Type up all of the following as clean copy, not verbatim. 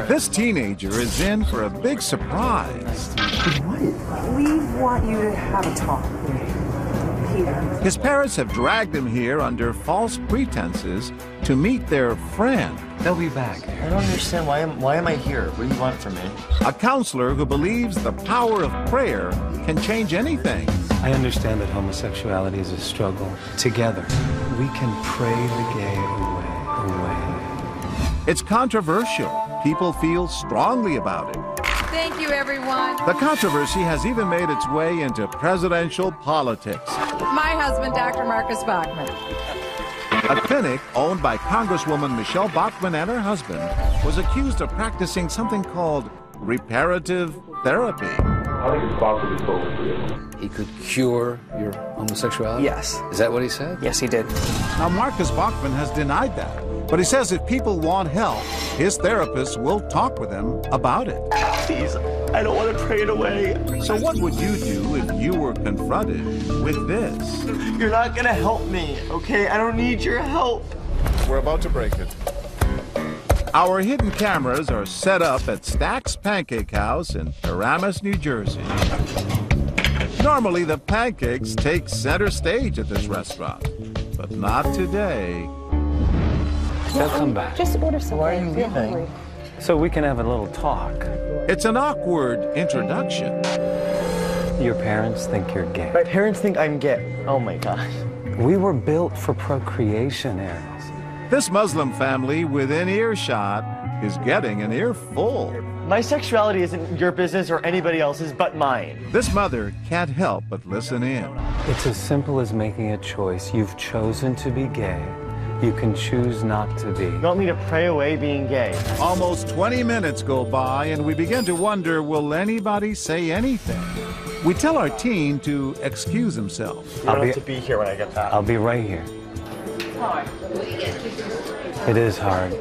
This teenager is in for a big surprise. We want you to have a talk here. His parents have dragged him here under false pretenses to meet their friend. They'll be back. I don't understand. Why am I here? What do you want from me? A counselor who believes the power of prayer can change anything. I understand that homosexuality is a struggle. Together, we can pray the gay away. It's controversial. People feel strongly about it. Thank you, everyone. The controversy has even made its way into presidential politics. My husband, Dr. Marcus Bachmann. A clinic owned by Congresswoman Michelle Bachmann and her husband was accused of practicing something called reparative therapy. I think it's possibly both, really. He could cure your homosexuality? Yes. Is that what he said? Yes, he did. Now, Marcus Bachmann has denied that, but he says if people want help, his therapist will talk with them about it. Please, I don't want to pray it away. So what would you do if you were confronted with this? You're not going to help me, okay? I don't need your help. We're about to break it. Our hidden cameras are set up at Stack's Pancake House in Paramus, New Jersey. Normally, the pancakes take center stage at this restaurant, but not today. They'll come back. Just order something. Why are you leaving? So we can have a little talk. It's an awkward introduction. Your parents think you're gay. My parents think I'm gay. Oh my gosh. We were built for procreation, Aries. This Muslim family within earshot is getting an earful. My sexuality isn't your business or anybody else's but mine. This mother can't help but listen in. It's as simple as making a choice. You've chosen to be gay. You can choose not to be. You want me to pray away being gay? Almost 20 minutes go by and we begin to wonder, will anybody say anything? We tell our teen to excuse himself. You don't have to be here when I get back. I'll be right here. It's hard. It is hard.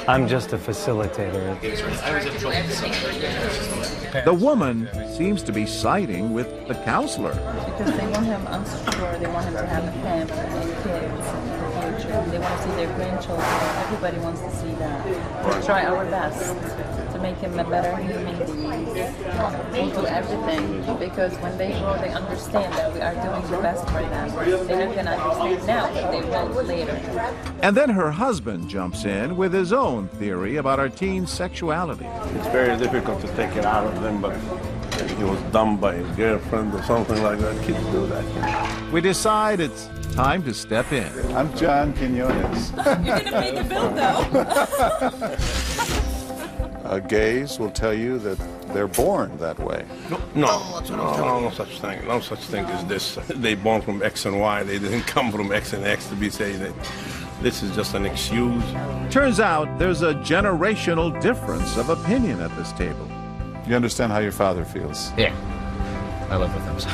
I'm just a facilitator. The woman seems to be siding with the counselor. Because they want him unsecure, they want him to have a family and kids in the future. They want to see their grandchildren. Everybody wants to see that. We'll try our best to make him a better human being. We'll do everything because when they grow, they understand that we are doing the best for them. They're not going to understand now, but they will later. And then her husband jumps in with his own theory about our teen's sexuality. It's very difficult to take it out of them, but if he was dumped by his girlfriend or something like that, kids do that. We decide it's time to step in. I'm John Quinones. You're going to pay the bill, though. Gays will tell you that they're born that way. No such thing. No such thing as this. They born from X and Y. They didn't come from X and X to be saying that this is just an excuse. Turns out there's a generational difference of opinion at this table. You understand how your father feels? Yeah. I live with him, so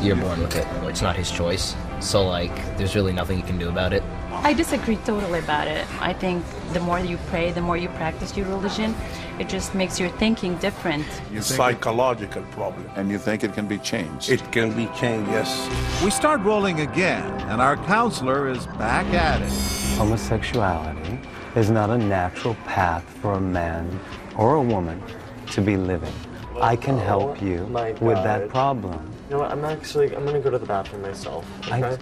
you're born with it. It's not his choice. So, like, there's really nothing you can do about it. I disagree totally about it. I think the more you pray, the more you practice your religion, it just makes your thinking different. It's a psychological problem. And you think it can be changed? It can be changed, yes. We start rolling again, and our counselor is back at it. Homosexuality is not a natural path for a man or a woman to be living. I can help you with that problem. You know what, I'm going to go to the bathroom myself, okay?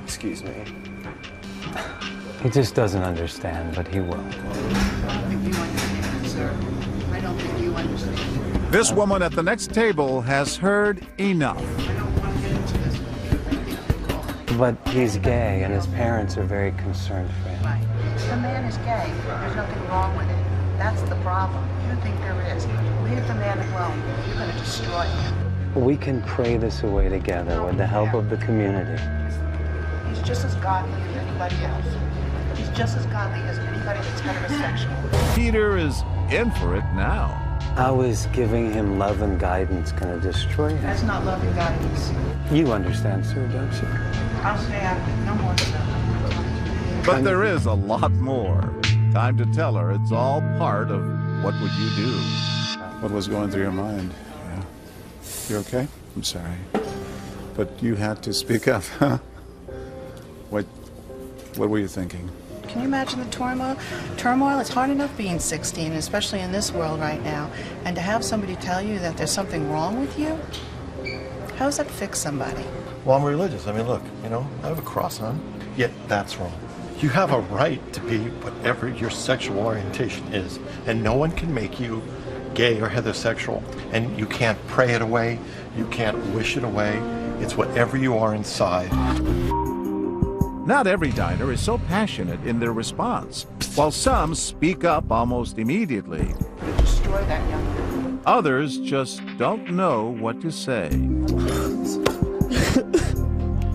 Excuse me. He just doesn't understand, but he will. I don't think you understand, sir. I don't think you understand. This woman at the next table has heard enough. But he's gay, and his parents are very concerned for him. Right. The man is gay. There's nothing wrong with it. That's the problem. You think there is. Leave the man alone. You're going to destroy him. We can pray this away together with the help of the community. He's just as godly as anybody else. He's just as godly as anybody that's heterosexual. Peter is in for it now. How is giving him love and guidance going to destroy him? That's not love and guidance. You understand, sir, don't you? I'll stay out of it. No more stuff. But there is a lot more. Time to tell her it's all part of what would you do. What was going through your mind? Yeah. You okay? I'm sorry. But you had to speak up, huh? What were you thinking? Can you imagine the turmoil? It's hard enough being 16, especially in this world right now. And to have somebody tell you that there's something wrong with you, how does that fix somebody? Well, I'm religious. I mean, look, you know, I have a cross on, yet that's wrong. You have a right to be whatever your sexual orientation is, and no one can make you gay or heterosexual, and you can't pray it away, you can't wish it away. It's whatever you are inside. Not every diner is so passionate in their response, while some speak up almost immediately. You destroy that young man. Others just don't know what to say. I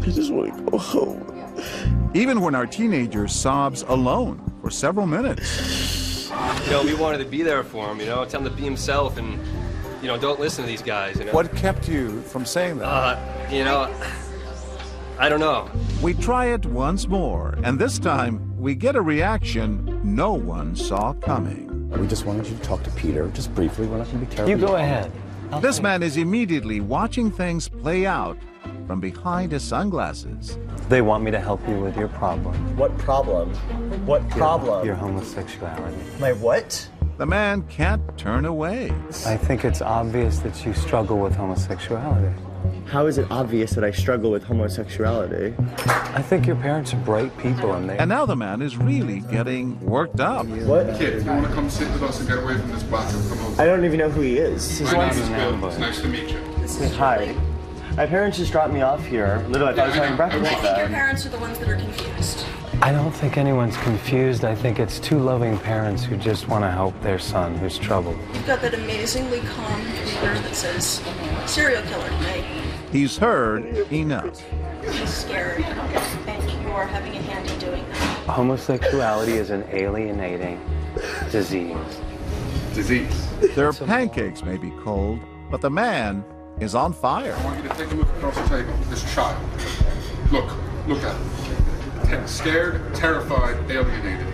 just want to go home. Even when our teenager sobs alone for several minutes. You know, we wanted to be there for him, you know, tell him to be himself and, you know, don't listen to these guys, you know. What kept you from saying that? You know, I don't know. We try it once more, and this time we get a reaction no one saw coming. We just wanted you to talk to Peter, just briefly. We're not going to be terrible. You go ahead. This man is immediately watching things play out from behind his sunglasses. They want me to help you with your problem. What problem? What problem? Your homosexuality. My what? The man can't turn away. I think it's obvious that you struggle with homosexuality. How is it obvious that I struggle with homosexuality? I think your parents are bright people and they... And now the man is really getting worked up. What? Kid, if you want to come sit with us and get away from this bathroom, come over. I don't even know who he is. My name is Bill. It's nice to meet you. Hi. My parents just dropped me off here. Literally, I thought I was having breakfast with I think your them. parents are the ones that are confused. I don't think anyone's confused. I think it's two loving parents who just want to help their son who's troubled. You've got that amazingly calm computer that says serial killer, right? He's heard enough. He's scared, and you are having a hand in doing that. Homosexuality is an alienating disease. Disease. Their pancakes may be cold, but the man is on fire. I want you to take a look across the table. This child. Look at him. Scared, terrified, alienated.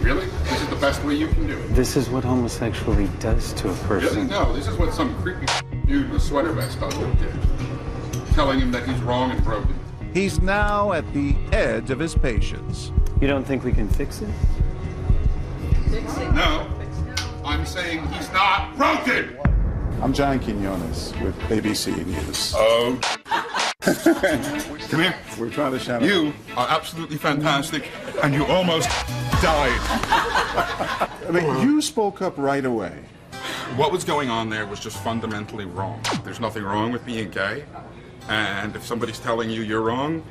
Really? This is the best way you can do it? This is what homosexuality does to a person. Really? No, this is what some creepy dude in a sweater vest husband did. Telling him that he's wrong and broken. He's now at the edge of his patience. You don't think we can fix it? No, I'm saying he's not broken! I'm John Quinones with ABC News. Oh. Come here. We're trying to shout You are absolutely fantastic, and you almost died. I mean, you spoke up right away. What was going on there was just fundamentally wrong. There's nothing wrong with being gay, and if somebody's telling you you're wrong,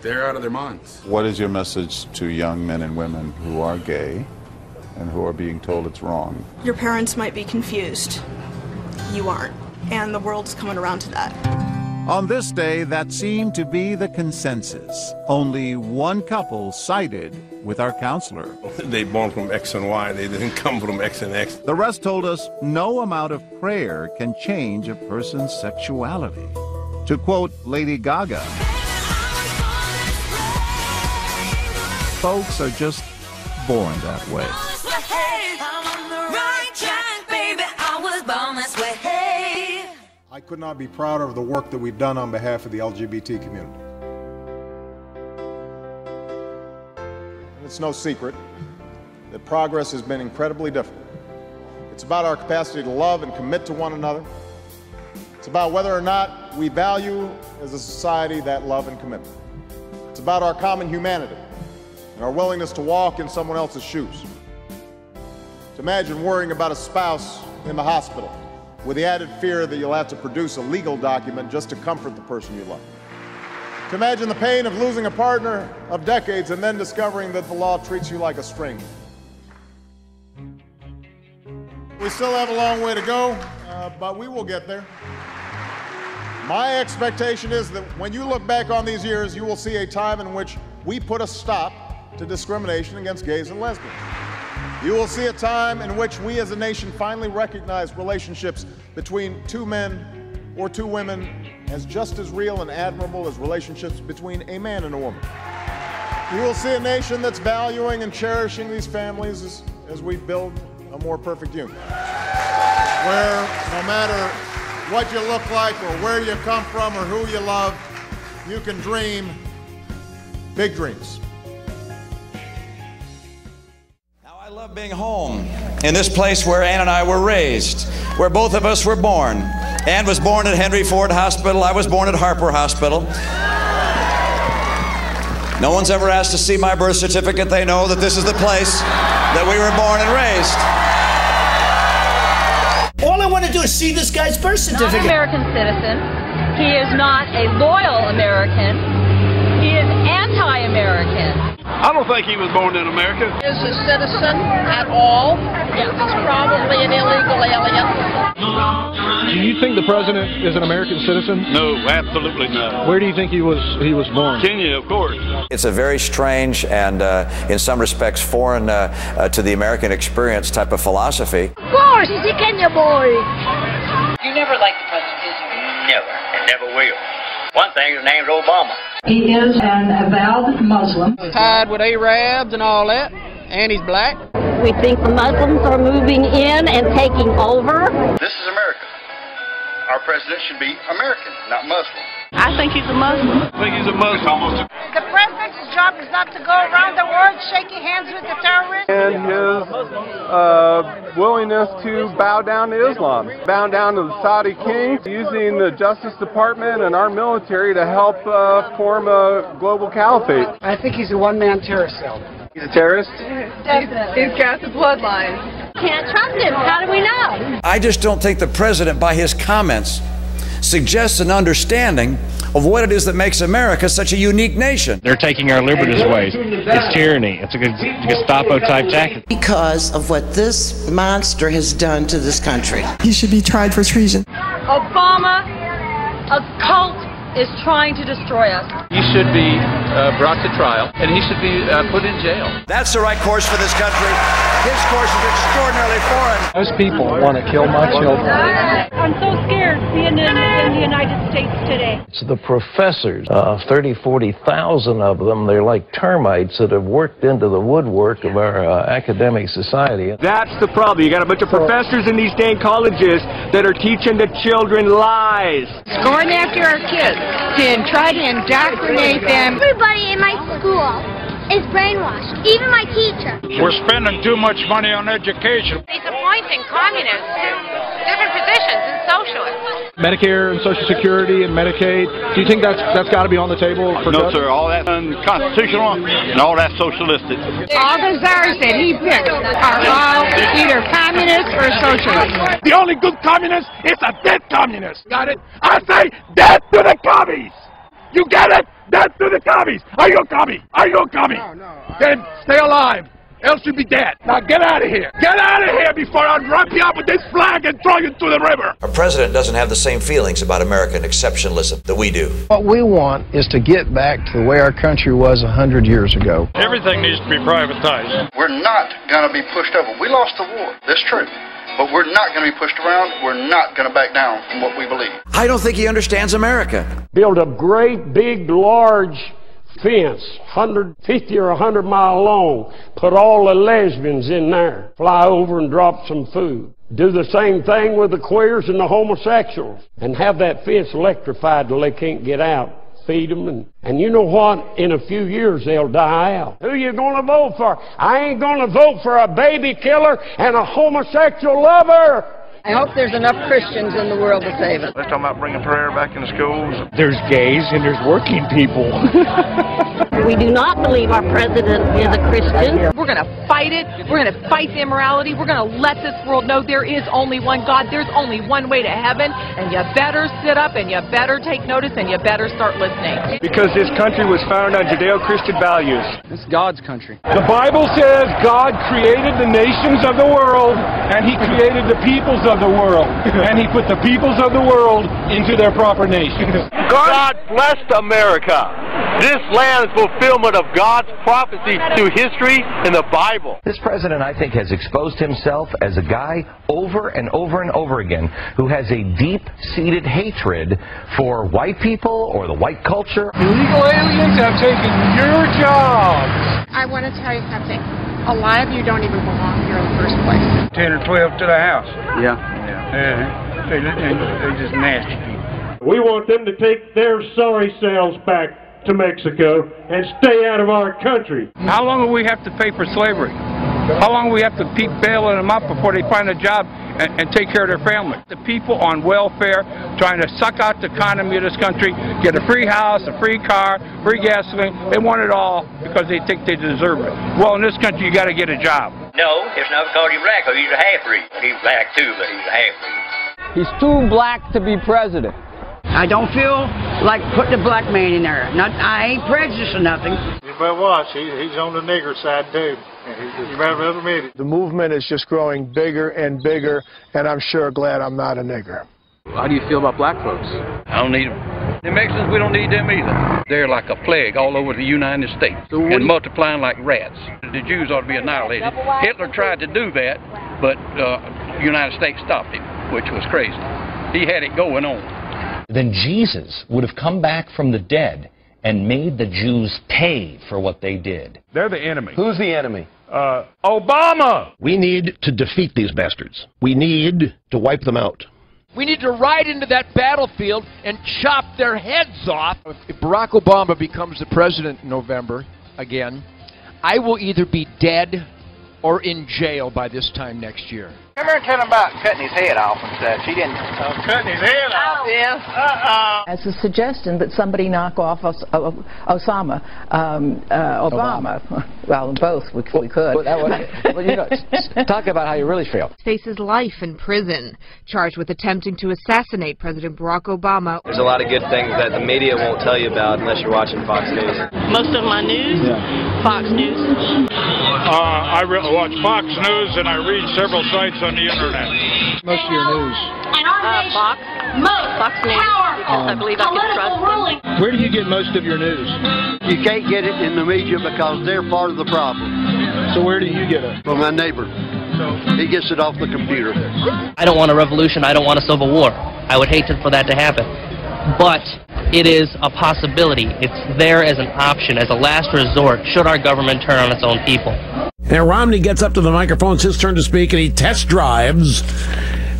they're out of their minds. What is your message to young men and women who are gay and who are being told it's wrong? Your parents might be confused. You aren't. And the world's coming around to that. On this day, that seemed to be the consensus. Only one couple sided with our counselor. They born from X and Y. They didn't come from X and X. The rest told us no amount of prayer can change a person's sexuality. To quote Lady Gaga, folks are just born that way. I could not be prouder of the work that we've done on behalf of the LGBT community. It's no secret that progress has been incredibly difficult. It's about our capacity to love and commit to one another. It's about whether or not we value as a society that love and commitment. It's about our common humanity and our willingness to walk in someone else's shoes. To imagine worrying about a spouse in the hospital with the added fear that you'll have to produce a legal document just to comfort the person you love. To imagine the pain of losing a partner of decades and then discovering that the law treats you like a stranger. We still have a long way to go, but we will get there. My expectation is that when you look back on these years, you will see a time in which we put a stop to discrimination against gays and lesbians. You will see a time in which we as a nation finally recognize relationships between two men or two women as just as real and admirable as relationships between a man and a woman. You will see a nation that's valuing and cherishing these families as we build a more perfect union. Where no matter what you look like or where you come from or who you love, you can dream big dreams. love being home in this place where Ann and I were raised, where both of us were born. Ann was born at Henry Ford Hospital. I was born at Harper Hospital. No one's ever asked to see my birth certificate. They know that this is the place that we were born and raised. All I want to do is see this guy's birth certificate. Not an American citizen. He is not a loyal American. He is anti-American. I don't think he was born in America. Is a citizen at all? Yes. He's probably an illegal alien. Do you think the president is an American citizen? No, absolutely not. Where do you think he was born? Kenya, of course. It's a very strange and, in some respects, foreign to the American experience type of philosophy. Of course, he's a Kenya boy. You never liked the president, did you? Never, and never will. One thing, his name's Obama. He is an avowed Muslim. Tied with Arabs and all that, and he's black. We think the Muslims are moving in and taking over. This is America. Our president should be American, not Muslim. I think he's a Muslim. I think he's a Muslim. The president's job is not to go around the world shaking hands with the terrorists. And his willingness to bow down to Islam, bow down to the Saudi king, using the Justice Department and our military to help form a global caliphate. I think he's a one-man terrorist cell. He's a terrorist? He's got the bloodline. Can't trust him. How do we know? I just don't think the president, by his comments, suggests an understanding of what it is that makes America such a unique nation. They're taking our liberties away. It's tyranny. It's a Gestapo-type tactic. Because of what this monster has done to this country. He should be tried for treason. Obama, a cult, is trying to destroy us. He should be brought to trial, and he should be put in jail. That's the right course for this country. His course is extraordinarily foreign. Those people want to kill my children. I'm so scared being in the United States today. It's the professors, 30,000, 40,000 of them. They're like termites that have worked into the woodwork of our academic society. That's the problem. You got a bunch of professors in these dang colleges that are teaching the children lies. Going after our kids and try to indoctrinate them. Everybody in my school is brainwashed, even my teacher. We're spending too much money on education. He's appointing communists to different positions in socialism. Medicare and Social Security and Medicaid, do you think that's got to be on the table for No, sir. All that's unconstitutional and all that's socialistic. All the czars that he picked are all either communists or socialists. The only good communist is a dead communist. Got it? I say death to the commies. You get it? Death to the commies. Are you a commie? Are you a commie? No. Then stay alive. Else you'll be dead. Now get out of here. Get out of here before I wrap you up with this flag and throw you into the river. Our president doesn't have the same feelings about American exceptionalism that we do. What we want is to get back to the way our country was 100 years ago. Everything needs to be privatized. We're not going to be pushed over. We lost the war. That's true. But we're not going to be pushed around. We're not going to back down from what we believe. I don't think he understands America. Build a great, big, large fence, 150 or 100 mile long. Put all the lesbians in there. Fly over and drop some food. Do the same thing with the queers and the homosexuals. And have that fence electrified till they can't get out. Feed them, and you know what? In a few years, they'll die out. Who you going to vote for? I ain't going to vote for a baby killer and a homosexual lover. I hope there's enough Christians in the world to save us. They're talking about bringing prayer back into schools. There's gays and there's working people. We do not believe our president is a Christian. We're going to fight it. We're going to fight the immorality. We're going to let this world know there is only one God. There's only one way to heaven. And you better sit up and you better take notice and you better start listening. Because this country was founded on Judeo-Christian values. It's God's country. The Bible says God created the nations of the world and he created the peoples of the world. And he put the peoples of the world into their proper nations. God blessed America. This land is fulfillment of God's prophecy through history and the Bible. This president, I think, has exposed himself as a guy over and over and over again who has a deep-seated hatred for white people or the white culture. Illegal aliens have taken your jobs. I want to tell you something. A lot of you don't even belong here in the first place. 10 or 12 to the house. Yeah. They're just nasty people. We want them to take their sorry selves back to Mexico and stay out of our country. How long will we have to pay for slavery? How long we have to keep bailing them up before they find a job and take care of their family? The people on welfare trying to suck out the economy of this country, get a free house, a free car, free gasoline. They want it all because they think they deserve it. Well, in this country, you got to get a job. No, it's not because he's black, because he's a half-breed. He's black too, but he's a half-breed. He's too black to be president. I don't feel like putting a black man in there. I ain't prejudiced or nothing. You better watch. He's on the nigger side too. You better admit it. The movement is just growing bigger and bigger, and I'm sure glad I'm not a nigger. How do you feel about black folks? I don't need them. The Mexicans, we don't need them either. They're like a plague all over the United States and multiplying like rats. The Jews ought to be annihilated. Hitler tried to do that, but the United States stopped him, which was crazy. He had it going on. Then Jesus would have come back from the dead and made the Jews pay for what they did. They're the enemy. Who's the enemy? Obama! We need to defeat these bastards. We need to wipe them out. We need to ride into that battlefield and chop their heads off. If Barack Obama becomes the president in November again, I will either be dead or in jail by this time next year. Come here and tell him about cutting his head off and such. He didn't. Cutting his head off? Yeah. As a suggestion that somebody knock off Obama. Well, both, we could. Well, you know, talk about how you really feel. Faces life in prison, charged with attempting to assassinate President Barack Obama. There's a lot of good things that the media won't tell you about unless you're watching Fox News. Most of my news, Fox News. I watch Fox News and I read several sites on the internet. Most of your news. Fox. Fox News. I believe I can trust them. Where do you get most of your news? You can't get it in the media because they're part of the problem. So where do you get it? From my neighbor. He gets it off the computer. I don't want a revolution. I don't want a civil war. I would hate for that to happen. But it is a possibility. It's there as an option, as a last resort, should our government turn on its own people. And Romney gets up to the microphone, it's his turn to speak, and he test drives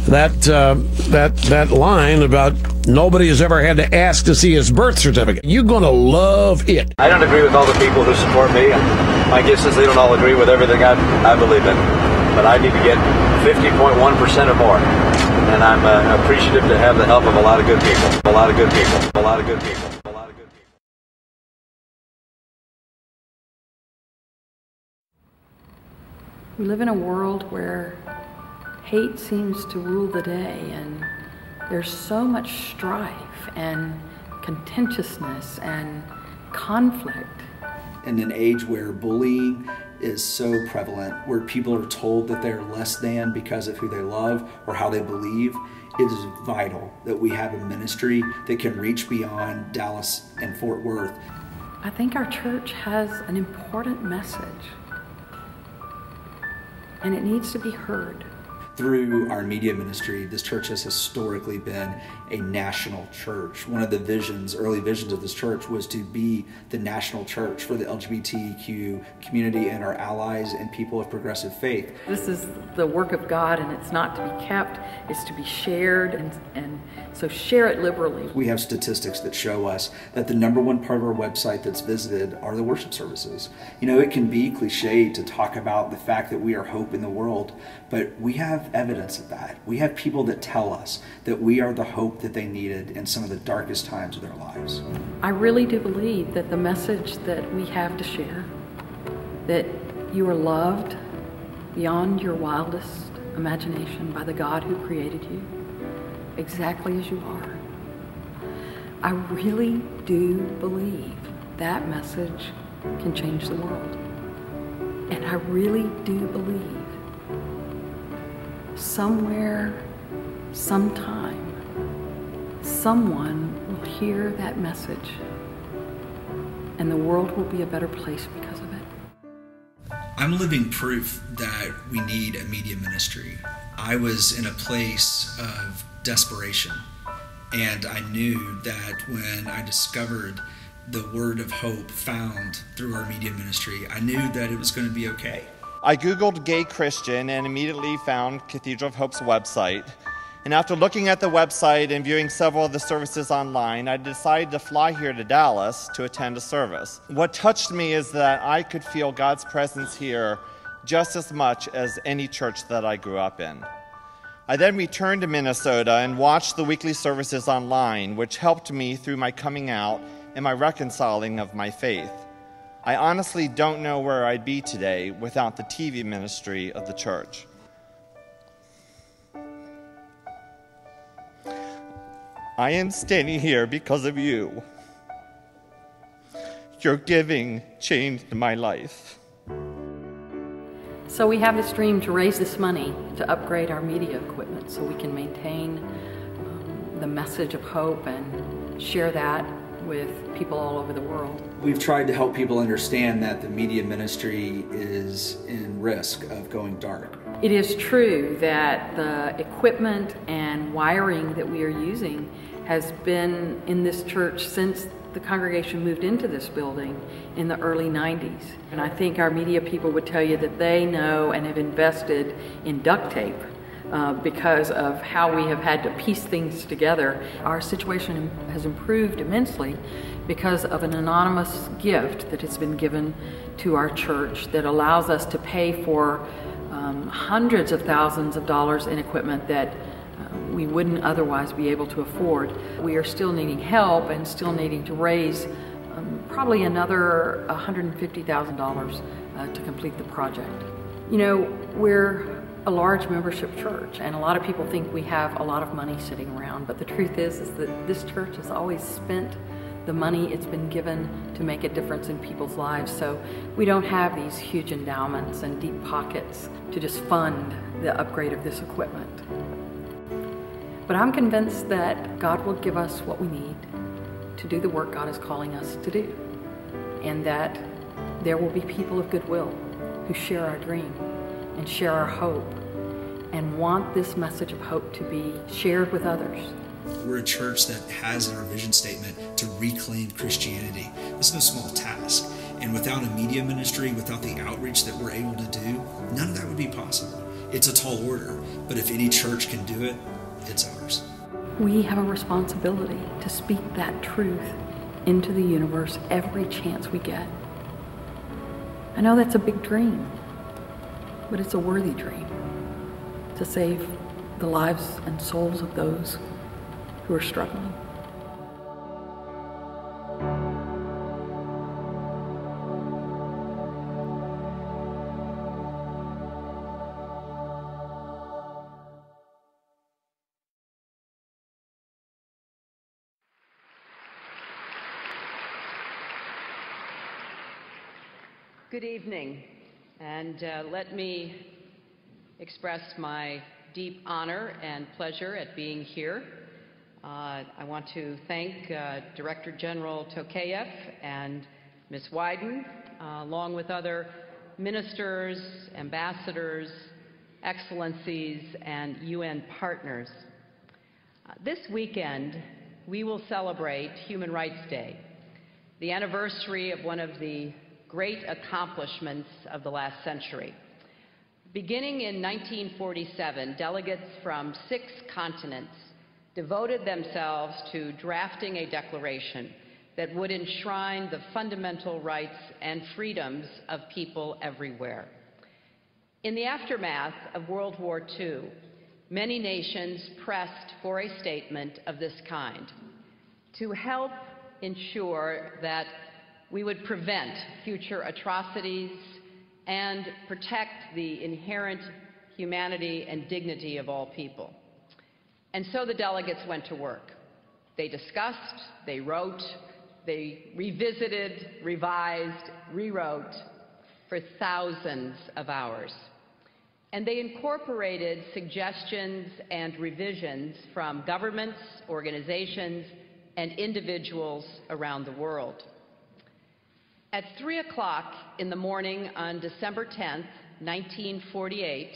that line about nobody has ever had to ask to see his birth certificate. You're going to love it. I don't agree with all the people who support me, and my guess is they don't all agree with everything I believe in. But I need to get 50.1% or more. And I'm appreciative to have the help of a lot of good people. A lot of good people. A lot of good people. A lot of good people. We live in a world where hate seems to rule the day, and there's so much strife and contentiousness and conflict. In an age where bullying is so prevalent, where people are told that they're less than because of who they love or how they believe, it is vital that we have a ministry that can reach beyond Dallas and Fort Worth. I think our church has an important message, and it needs to be heard. Through our media ministry, this church has historically been a national church. One of the early visions of this church was to be the national church for the LGBTQ community and our allies and people of progressive faith. This is the work of God, and it's not to be kept, it's to be shared, and so share it liberally. We have statistics that show us that the #1 part of our website that's visited are the worship services. You know, it can be cliche to talk about the fact that we are hope in the world, but we have evidence of that. We have people that tell us that we are the hope that they needed in some of the darkest times of their lives. I really do believe that the message that we have to share, that you are loved beyond your wildest imagination by the God who created you, exactly as you are. I really do believe that message can change the world. And I really do believe somewhere, sometime, someone will hear that message and the world will be a better place because of it. I'm living proof that we need a media ministry. I was in a place of desperation, and I knew that when I discovered the word of hope found through our media ministry, I knew that it was going to be okay. I Googled gay Christian and immediately found Cathedral of Hope's website. And after looking at the website and viewing several of the services online, I decided to fly here to Dallas to attend a service. What touched me is that I could feel God's presence here just as much as any church that I grew up in. I then returned to Minnesota and watched the weekly services online, which helped me through my coming out and my reconciling of my faith. I honestly don't know where I'd be today without the TV ministry of the church. I am standing here because of you. Your giving changed my life. So we have this dream to raise this money to upgrade our media equipment so we can maintain the message of hope and share that with people all over the world. We've tried to help people understand that the media ministry is in risk of going dark. It is true that the equipment and wiring that we are using has been in this church since the congregation moved into this building in the early 90s. And I think our media people would tell you that they know and have invested in duct tape because of how we have had to piece things together. Our situation has improved immensely because of an anonymous gift that has been given to our church that allows us to pay for hundreds of thousands of dollars in equipment that we wouldn't otherwise be able to afford. We are still needing help and still needing to raise probably another $150,000 to complete the project. You know, we're a large membership church, and a lot of people think we have a lot of money sitting around, but the truth is that this church has always spent the money it's been given to make a difference in people's lives. So we don't have these huge endowments and deep pockets to just fund the upgrade of this equipment. But I'm convinced that God will give us what we need to do the work God is calling us to do, and that there will be people of goodwill who share our dream and share our hope and want this message of hope to be shared with others. We're a church that has in our vision statement to reclaim Christianity. This is no small task. And without a media ministry, without the outreach that we're able to do, none of that would be possible. It's a tall order, but if any church can do it, it's ours. We have a responsibility to speak that truth into the universe every chance we get. I know that's a big dream, but it's a worthy dream to save the lives and souls of those who are struggling. Good evening, and let me express my deep honor and pleasure at being here. I want to thank Director General Tokayev and Ms. Wyden, along with other ministers, ambassadors, excellencies, and UN partners. This weekend, we will celebrate Human Rights Day, the anniversary of one of the great accomplishments of the last century. Beginning in 1947, delegates from 6 continents devoted themselves to drafting a declaration that would enshrine the fundamental rights and freedoms of people everywhere. In the aftermath of World War II, many nations pressed for a statement of this kind to help ensure that we would prevent future atrocities and protect the inherent humanity and dignity of all people. And so the delegates went to work. They discussed, they wrote, they revisited, revised, rewrote for thousands of hours. And they incorporated suggestions and revisions from governments, organizations, and individuals around the world. At 3 o'clock in the morning on December 10th, 1948,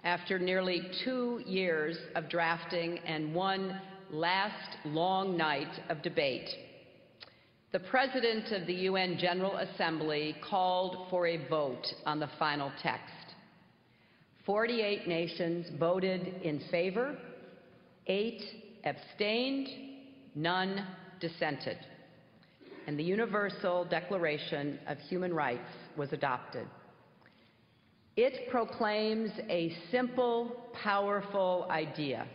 after nearly 2 years of drafting and one last long night of debate, the President of the UN General Assembly called for a vote on the final text. 48 nations voted in favor, 8 abstained, none dissented, and the Universal Declaration of Human Rights was adopted. It proclaims a simple, powerful idea.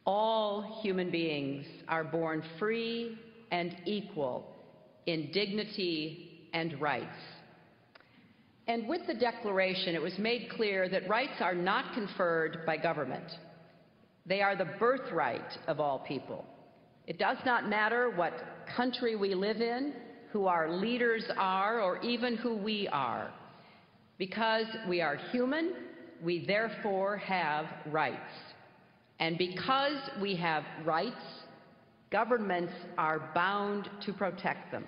All human beings are born free and equal in dignity and rights. And with the Declaration, it was made clear that rights are not conferred by government. They are the birthright of all people. It does not matter what country we live in, who our leaders are, or even who we are. Because we are human, we therefore have rights. And because we have rights, governments are bound to protect them.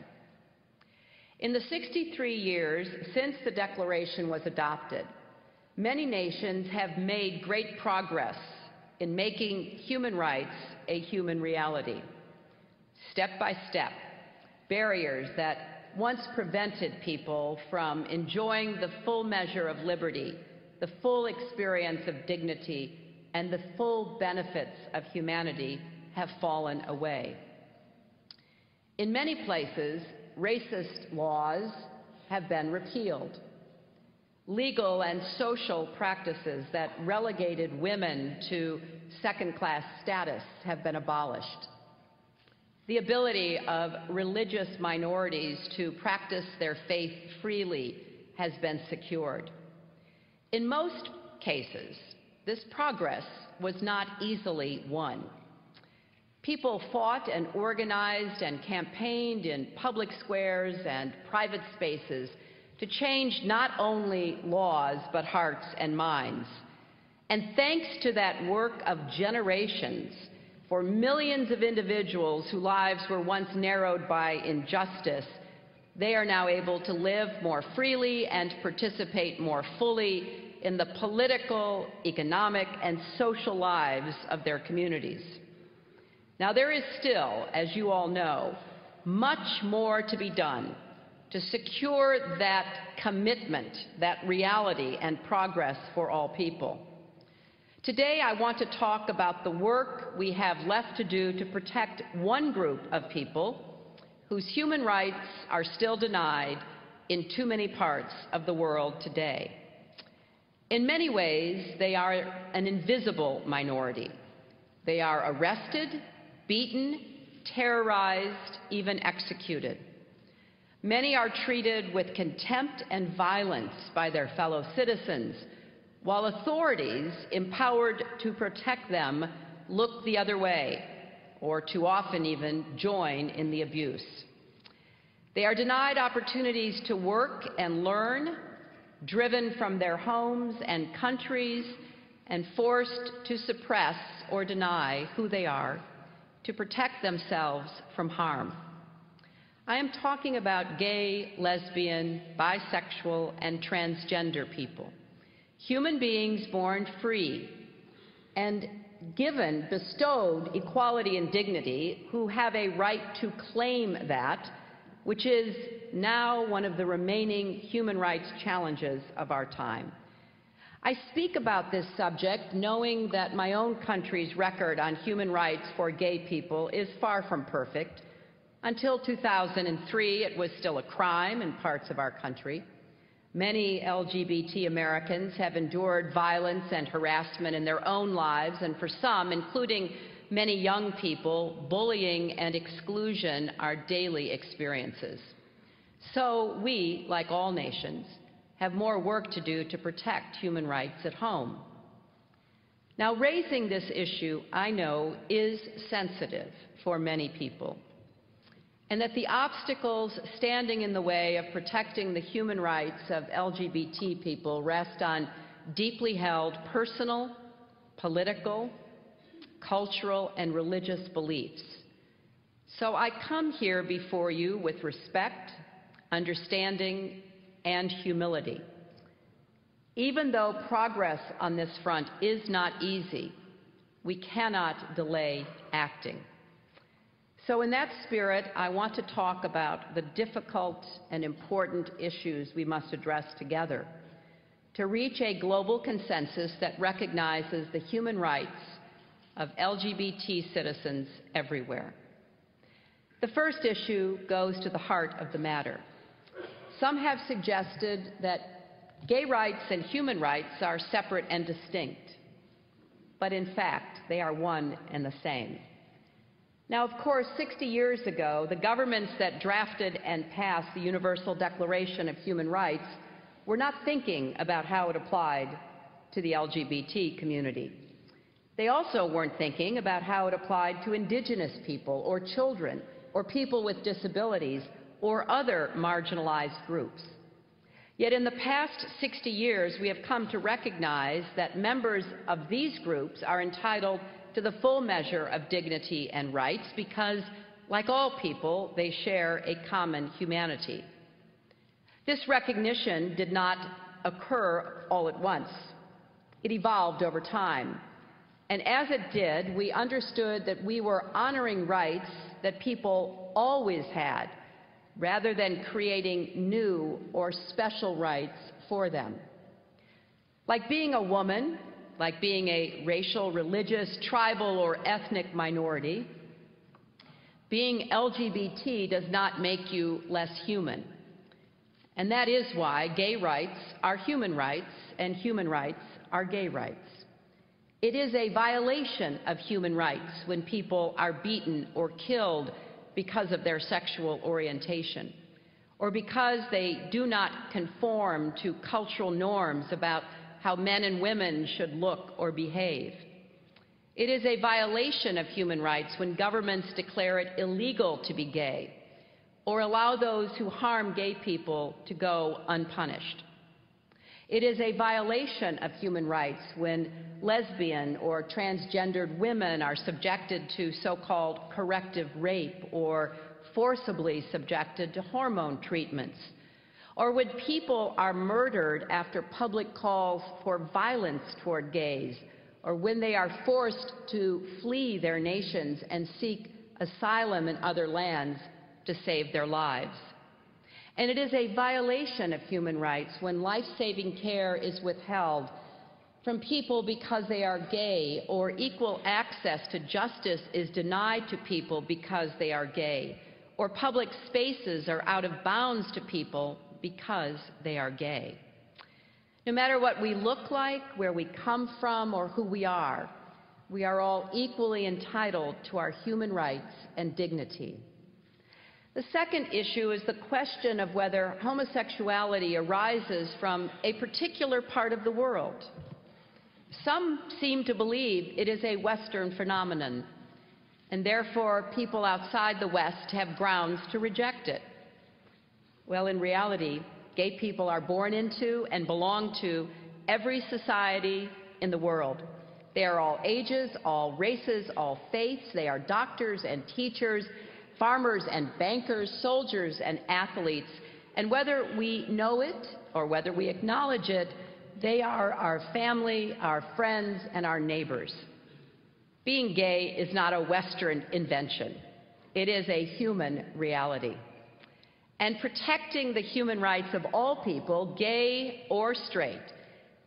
In the 63 years since the Declaration was adopted, many nations have made great progress in making human rights a human reality. Step by step, barriers that once prevented people from enjoying the full measure of liberty, the full experience of dignity, and the full benefits of humanity have fallen away. In many places, racist laws have been repealed. Legal and social practices that relegated women to second-class status have been abolished. The ability of religious minorities to practice their faith freely has been secured. In most cases, this progress was not easily won. People fought and organized and campaigned in public squares and private spaces to change not only laws but hearts and minds. And thanks to that work of generations, for millions of individuals whose lives were once narrowed by injustice, they are now able to live more freely and participate more fully in the political, economic, and social lives of their communities. Now, there is still, as you all know, much more to be done to secure that commitment, that reality and progress for all people. Today, I want to talk about the work we have left to do to protect one group of people whose human rights are still denied in too many parts of the world today. In many ways, they are an invisible minority. They are arrested, beaten, terrorized, even executed. Many are treated with contempt and violence by their fellow citizens, while authorities empowered to protect them look the other way, or too often even join in the abuse. They are denied opportunities to work and learn, driven from their homes and countries, and forced to suppress or deny who they are to protect themselves from harm. I am talking about gay, lesbian, bisexual, and transgender people, human beings born free and given, bestowed equality and dignity, who have a right to claim that, which is now one of the remaining human rights challenges of our time. I speak about this subject knowing that my own country's record on human rights for gay people is far from perfect. Until 2003, it was still a crime in parts of our country. Many LGBT Americans have endured violence and harassment in their own lives, and for some, including many young people, bullying and exclusion are daily experiences. So we, like all nations, have more work to do to protect human rights at home. Now, raising this issue, I know, is sensitive for many people, and that the obstacles standing in the way of protecting the human rights of LGBT people rest on deeply held personal, political, cultural, and religious beliefs. So I come here before you with respect, understanding, and humility. Even though progress on this front is not easy, we cannot delay acting. So in that spirit, I want to talk about the difficult and important issues we must address together to reach a global consensus that recognizes the human rights of LGBT citizens everywhere. The first issue goes to the heart of the matter. Some have suggested that Gay rights and human rights are separate and distinct, but in fact, they are one and the same. Now, of course, 60 years ago, the governments that drafted and passed the Universal Declaration of Human Rights were not thinking about how it applied to the LGBT community. They also weren't thinking about how it applied to indigenous people or children or people with disabilities or other marginalized groups. Yet in the past 60 years, we have come to recognize that members of these groups are entitled to the full measure of dignity and rights because, like all people, they share a common humanity. This recognition did not occur all at once. It evolved over time. And as it did, we understood that we were honoring rights that people always had, rather than creating new or special rights for them. Like being a woman, like being a racial, religious, tribal, or ethnic minority, being LGBT does not make you less human. And that is why gay rights are human rights and human rights are gay rights. It is a violation of human rights when people are beaten or killed because of their sexual orientation, or because they do not conform to cultural norms about how men and women should look or behave. It is a violation of human rights when governments declare it illegal to be gay, or allow those who harm gay people to go unpunished. It is a violation of human rights when lesbian or transgendered women are subjected to so-called corrective rape or forcibly subjected to hormone treatments, or when people are murdered after public calls for violence toward gays, or when they are forced to flee their nations and seek asylum in other lands to save their lives. And it is a violation of human rights when life-saving care is withheld from people because they are gay, or equal access to justice is denied to people because they are gay, or public spaces are out of bounds to people because they are gay. No matter what we look like, where we come from, or who we are all equally entitled to our human rights and dignity. The second issue is the question of whether homosexuality arises from a particular part of the world. Some seem to believe it is a Western phenomenon, and therefore people outside the West have grounds to reject it. Well, in reality, gay people are born into and belong to every society in the world. They are all ages, all races, all faiths. They are doctors and teachers, farmers and bankers, soldiers and athletes. And whether we know it or whether we acknowledge it, they are our family, our friends, and our neighbors. Being gay is not a Western invention. It is a human reality. And protecting the human rights of all people, gay or straight,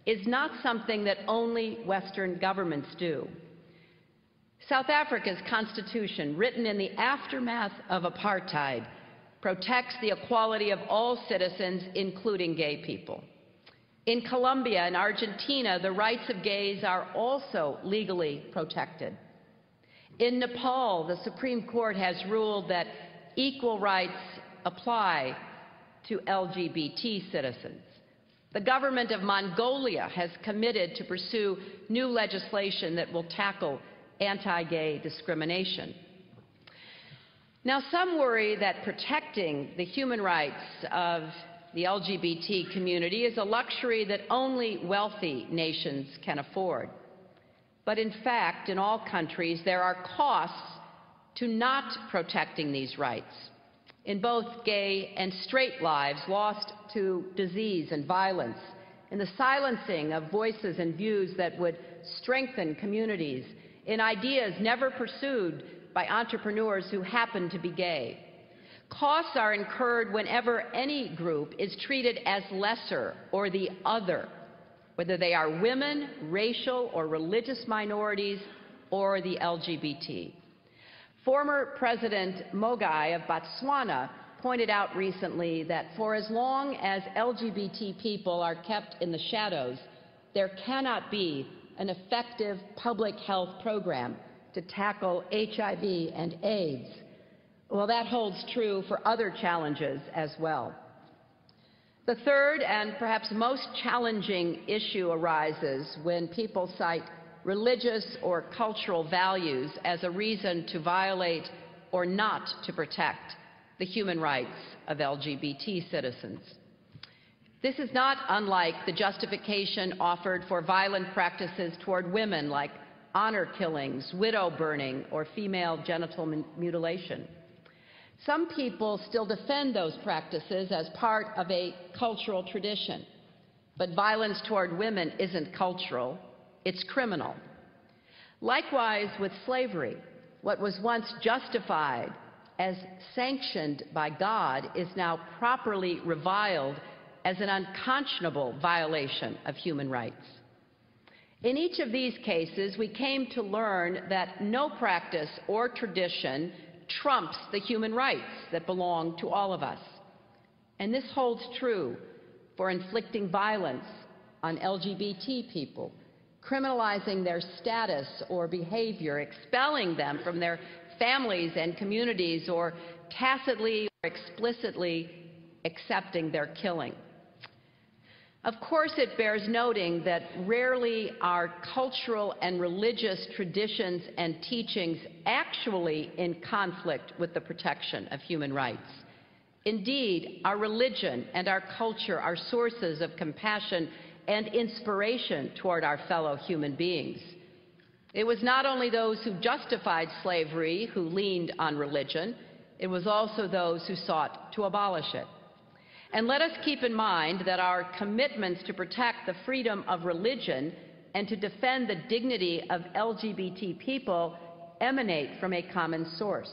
is not something that only Western governments do. South Africa's constitution, written in the aftermath of apartheid, protects the equality of all citizens, including gay people. In Colombia and Argentina, the rights of gays are also legally protected. In Nepal, the Supreme Court has ruled that equal rights apply to LGBT citizens. The government of Mongolia has committed to pursue new legislation that will tackle anti-gay discrimination. Now, some worry that protecting the human rights of the LGBT community is a luxury that only wealthy nations can afford. But in fact, in all countries, there are costs to not protecting these rights. In both gay and straight lives lost to disease and violence, in the silencing of voices and views that would strengthen communities, in ideas never pursued by entrepreneurs who happen to be gay. Costs are incurred whenever any group is treated as lesser or the other, whether they are women, racial or religious minorities, or the LGBT. Former President Mogai of Botswana pointed out recently that for as long as LGBT people are kept in the shadows, there cannot be an effective public health program to tackle HIV and AIDS. Well, that holds true for other challenges as well. The third and perhaps most challenging issue arises when people cite religious or cultural values as a reason to violate or not to protect the human rights of LGBT citizens. This is not unlike the justification offered for violent practices toward women like honor killings, widow burning, or female genital mutilation. Some people still defend those practices as part of a cultural tradition, but violence toward women isn't cultural, it's criminal. Likewise with slavery, what was once justified as sanctioned by God is now properly reviled as an unconscionable violation of human rights. In each of these cases, we came to learn that no practice or tradition trumps the human rights that belong to all of us. And this holds true for inflicting violence on LGBT people, criminalizing their status or behavior, expelling them from their families and communities, or tacitly or explicitly accepting their killing. Of course, it bears noting that rarely are cultural and religious traditions and teachings actually in conflict with the protection of human rights. Indeed, our religion and our culture are sources of compassion and inspiration toward our fellow human beings. It was not only those who justified slavery who leaned on religion, it was also those who sought to abolish it. And let us keep in mind that our commitments to protect the freedom of religion and to defend the dignity of LGBT people emanate from a common source.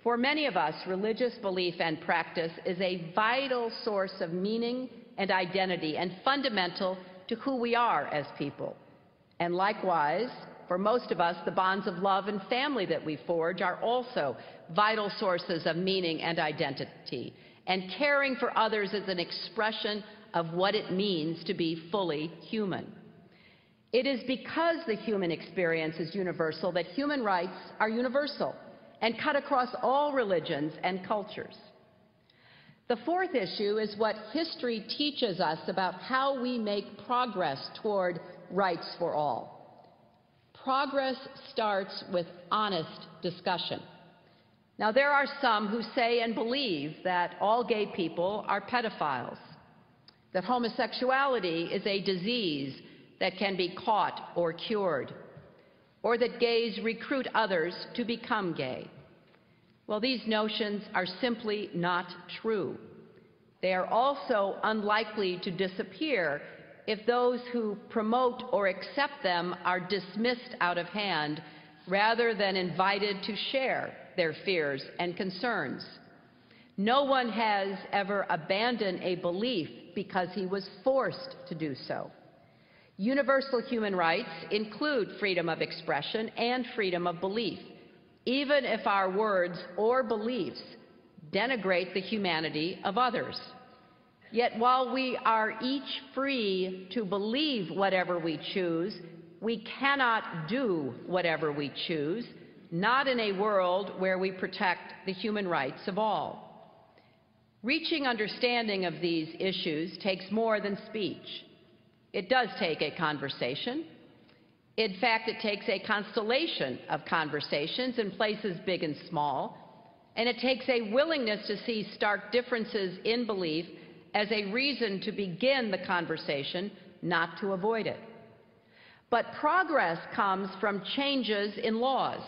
For many of us, religious belief and practice is a vital source of meaning and identity and fundamental to who we are as people. And likewise, for most of us, the bonds of love and family that we forge are also vital sources of meaning and identity. And caring for others is an expression of what it means to be fully human. It is because the human experience is universal that human rights are universal and cut across all religions and cultures. The fourth issue is what history teaches us about how we make progress toward rights for all. Progress starts with honest discussion. Now, there are some who say and believe that all gay people are pedophiles, that homosexuality is a disease that can be caught or cured, or that gays recruit others to become gay. Well, these notions are simply not true. They are also unlikely to disappear if those who promote or accept them are dismissed out of hand rather than invited to share their fears and concerns. No one has ever abandoned a belief because he was forced to do so. Universal human rights include freedom of expression and freedom of belief, even if our words or beliefs denigrate the humanity of others. Yet while we are each free to believe whatever we choose, we cannot do whatever we choose, not in a world where we protect the human rights of all. Reaching understanding of these issues takes more than speech. It does take a conversation. In fact, it takes a constellation of conversations in places big and small, and it takes a willingness to see stark differences in belief as a reason to begin the conversation, not to avoid it. But progress comes from changes in laws.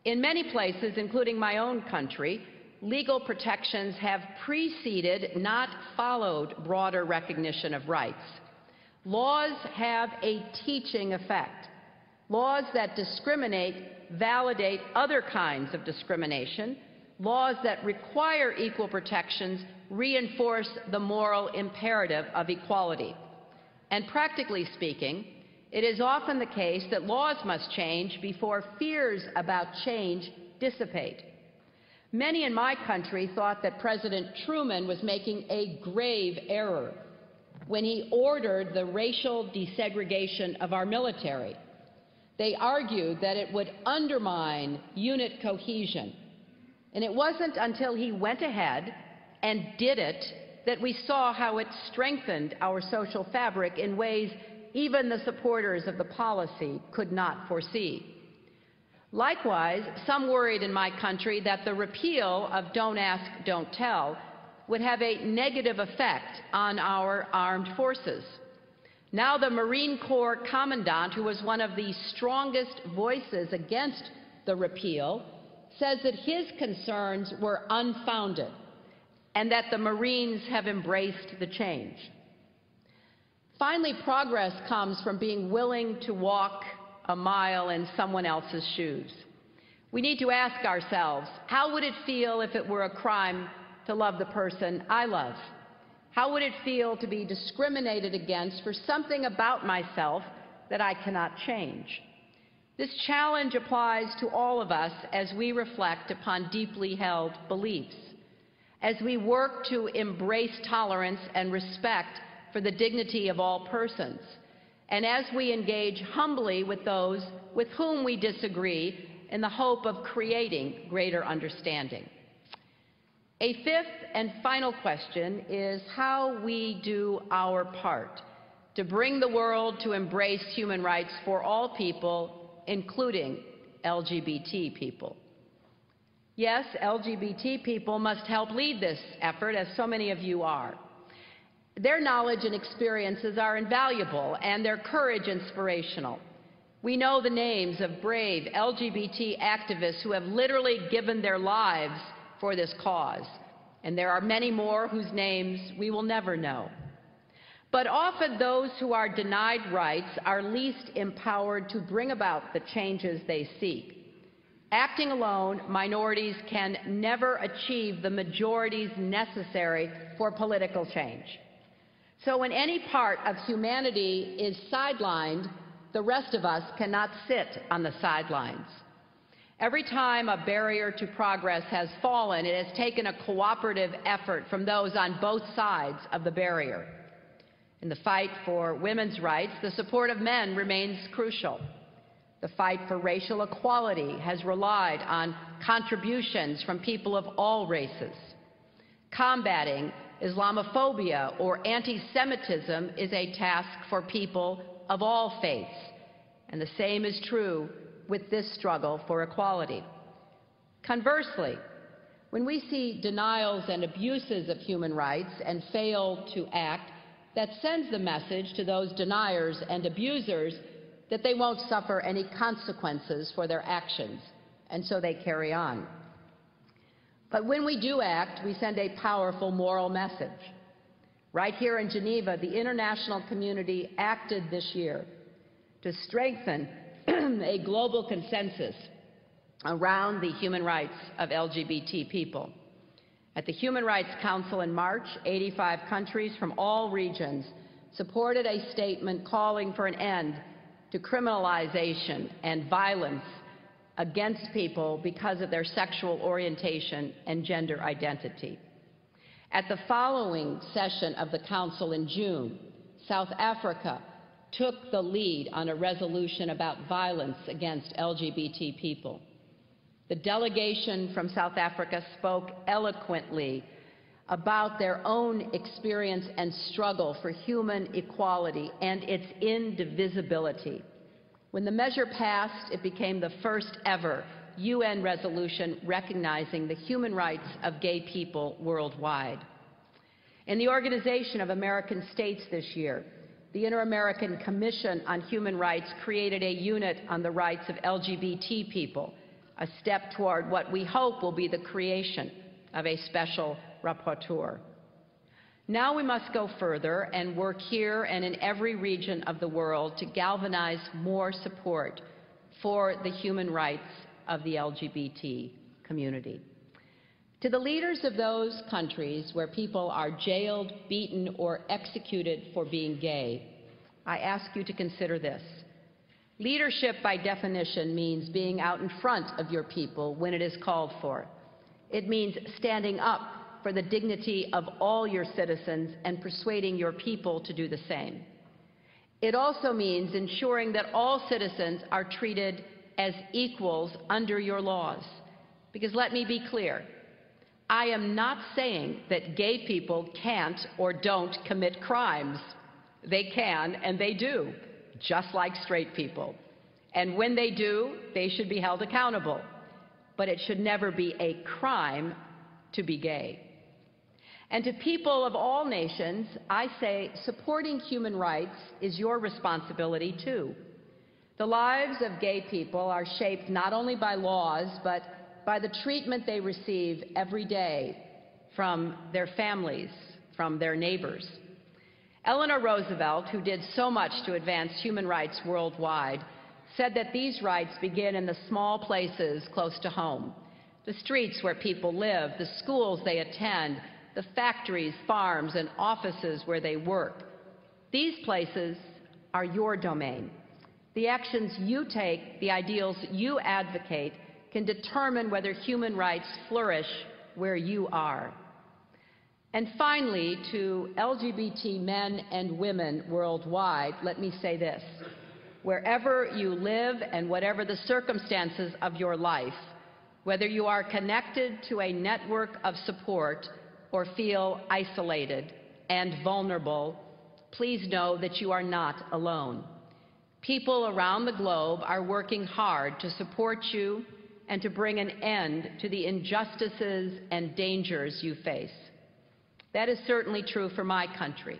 In many places, including my own country, legal protections have preceded, not followed, broader recognition of rights. Laws have a teaching effect. Laws that discriminate validate other kinds of discrimination. Laws that require equal protections reinforce the moral imperative of equality. And practically speaking, it is often the case that laws must change before fears about change dissipate. Many in my country thought that President Truman was making a grave error when he ordered the racial desegregation of our military. They argued that it would undermine unit cohesion. And it wasn't until he went ahead and did it that we saw how it strengthened our social fabric in ways even the supporters of the policy could not foresee. Likewise, some worried in my country that the repeal of Don't Ask, Don't Tell would have a negative effect on our armed forces. Now the Marine Corps Commandant, who was one of the strongest voices against the repeal, says that his concerns were unfounded and that the Marines have embraced the change. Finally, progress comes from being willing to walk a mile in someone else's shoes. We need to ask ourselves, how would it feel if it were a crime to love the person I love? How would it feel to be discriminated against for something about myself that I cannot change? This challenge applies to all of us as we reflect upon deeply held beliefs, as we work to embrace tolerance and respect for the dignity of all persons, and as we engage humbly with those with whom we disagree in the hope of creating greater understanding. A fifth and final question is how we do our part to bring the world to embrace human rights for all people, including LGBT people. Yes, LGBT people must help lead this effort, as so many of you are. Their knowledge and experiences are invaluable, and their courage inspirational. We know the names of brave LGBT activists who have literally given their lives for this cause, and there are many more whose names we will never know. But often those who are denied rights are least empowered to bring about the changes they seek. Acting alone, minorities can never achieve the majorities necessary for political change. So when any part of humanity is sidelined, the rest of us cannot sit on the sidelines. Every time a barrier to progress has fallen, it has taken a cooperative effort from those on both sides of the barrier. In the fight for women's rights, the support of men remains crucial. The fight for racial equality has relied on contributions from people of all races. Combating Islamophobia or anti-Semitism is a task for people of all faiths, and the same is true with this struggle for equality. Conversely, when we see denials and abuses of human rights and fail to act, that sends the message to those deniers and abusers that they won't suffer any consequences for their actions, and so they carry on. But when we do act, we send a powerful moral message. Right here in Geneva, the international community acted this year to strengthen a global consensus around the human rights of LGBT people. At the Human Rights Council in March, 85 countries from all regions supported a statement calling for an end to criminalization and violence against people because of their sexual orientation and gender identity. At the following session of the Council in June, South Africa took the lead on a resolution about violence against LGBT people. The delegation from South Africa spoke eloquently about their own experience and struggle for human equality and its indivisibility. When the measure passed, it became the first ever UN resolution recognizing the human rights of gay people worldwide. In the Organization of American States this year, the Inter-American Commission on Human Rights created a unit on the rights of LGBT people, a step toward what we hope will be the creation of a special rapporteur. Now we must go further and work here and in every region of the world to galvanize more support for the human rights of the LGBT community. To the leaders of those countries where people are jailed, beaten, or executed for being gay, I ask you to consider this. Leadership, by definition, means being out in front of your people when it is called for. It means standing up for the dignity of all your citizens and persuading your people to do the same. It also means ensuring that all citizens are treated as equals under your laws. Because let me be clear, I am not saying that gay people can't or don't commit crimes. They can and they do, just like straight people. And when they do, they should be held accountable. But it should never be a crime to be gay. And to people of all nations, I say supporting human rights is your responsibility too. The lives of gay people are shaped not only by laws, but by the treatment they receive every day from their families, from their neighbors. Eleanor Roosevelt, who did so much to advance human rights worldwide, said that these rights begin in the small places close to home, the streets where people live, the schools they attend, the factories, farms, and offices where they work. These places are your domain. The actions you take, the ideals you advocate, can determine whether human rights flourish where you are. And finally, to LGBT men and women worldwide, let me say this. Wherever you live and whatever the circumstances of your life, whether you are connected to a network of support or feel isolated and vulnerable, please know that you are not alone. People around the globe are working hard to support you and to bring an end to the injustices and dangers you face. That is certainly true for my country,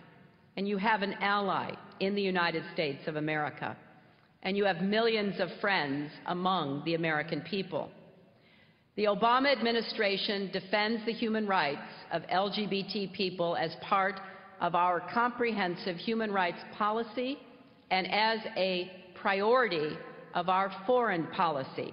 and you have an ally in the United States of America, and you have millions of friends among the American people. The Obama administration defends the human rights of LGBT people as part of our comprehensive human rights policy and as a priority of our foreign policy.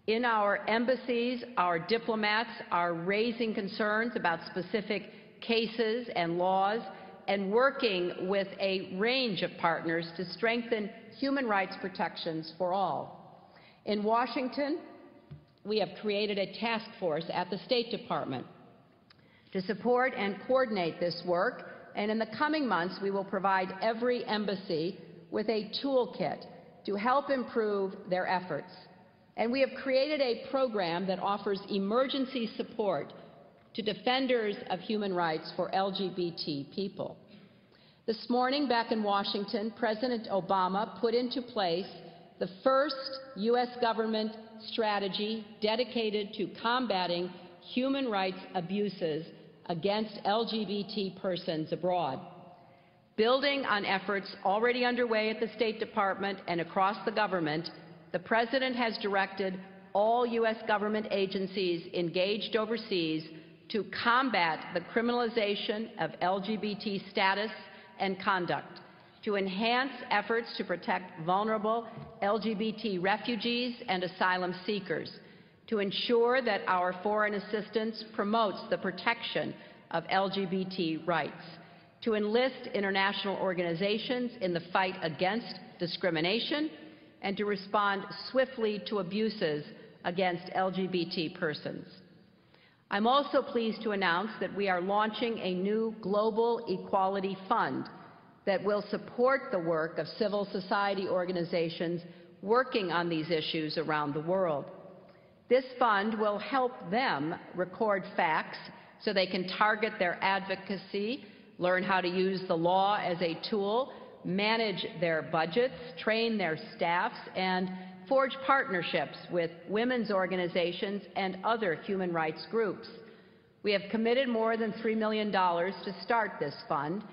In our embassies, our diplomats are raising concerns about specific cases and laws and working with a range of partners to strengthen human rights protections for all. In Washington, we have created a task force at the State Department to support and coordinate this work, and in the coming months we will provide every embassy with a toolkit to help improve their efforts. And we have created a program that offers emergency support to defenders of human rights for LGBT people. This morning, back in Washington, President Obama put into place the first U.S. government strategy dedicated to combating human rights abuses against LGBT persons abroad. Building on efforts already underway at the State Department and across the government, the President has directed all U.S. government agencies engaged overseas to combat the criminalization of LGBT status and conduct, to enhance efforts to protect vulnerable LGBT refugees and asylum seekers, to ensure that our foreign assistance promotes the protection of LGBT rights, to enlist international organizations in the fight against discrimination, and to respond swiftly to abuses against LGBT persons. I'm also pleased to announce that we are launching a new Global Equality Fund that will support the work of civil society organizations working on these issues around the world. This fund will help them record facts so they can target their advocacy, learn how to use the law as a tool, manage their budgets, train their staffs, and forge partnerships with women's organizations and other human rights groups. We have committed more than $3 million to start this fund,